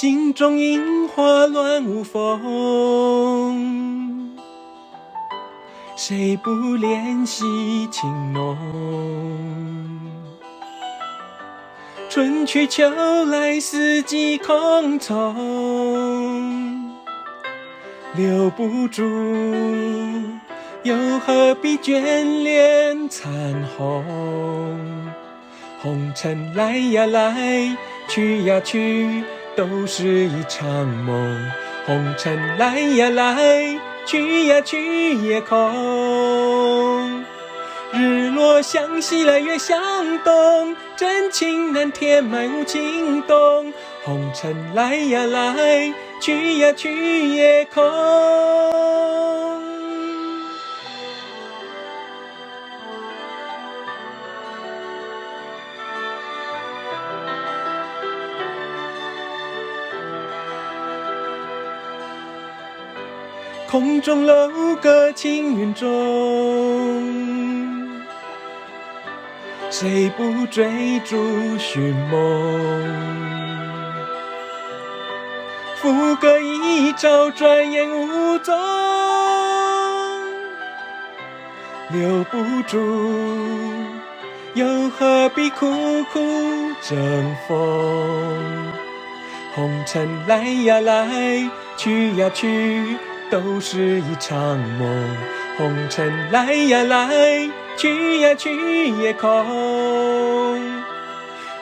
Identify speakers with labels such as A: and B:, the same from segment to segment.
A: 镜中樱花乱舞风，谁不怜惜情浓？春去秋来，四季空从，留不住，又何必眷恋残红？红尘来呀来，去呀去，都是一场梦。红尘来呀来，去呀去也空。日落向西来，月向东，真情难填埋无情洞。红尘来呀来，去呀去也空。空中楼阁青云中，谁不追逐寻梦？浮歌一朝，转眼无踪，留不住，又何必苦苦争锋？红尘来呀来，去呀去，都是一场梦。红尘来呀来，去呀去也空。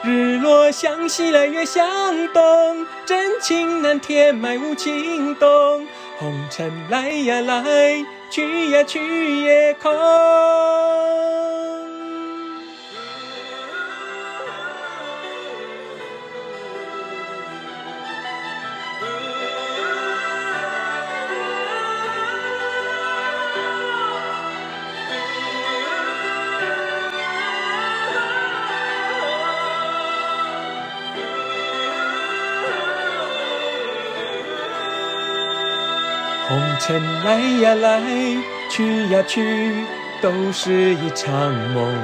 A: 日落向西来，月向东，真情难填埋无情洞。红尘来呀来，去呀去也空。红尘来呀来，去呀去，都是一场梦。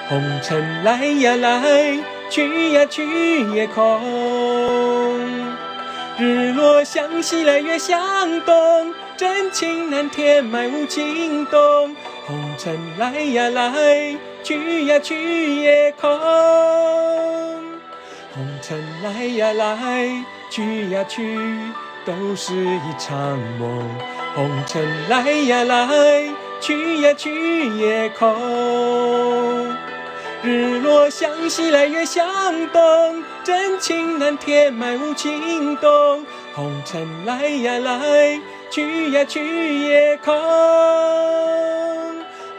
A: 红尘来呀来，去呀去也空。日落向西来，月向东，真情难填埋无情洞。红尘来呀来，去呀去也空。红尘来呀来，去呀去，都是一场梦。红尘来呀来，去呀去也空。日落向西来，月向东，真情难填埋无情洞。红尘来呀来，去呀去也空。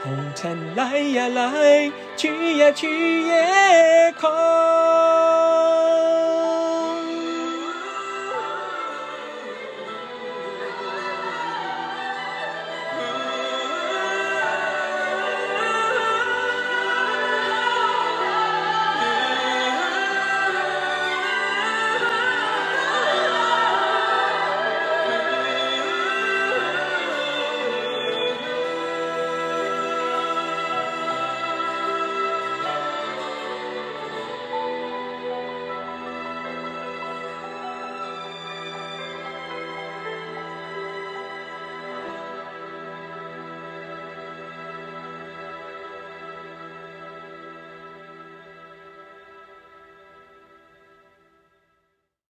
A: 红尘来呀来，去呀去也空。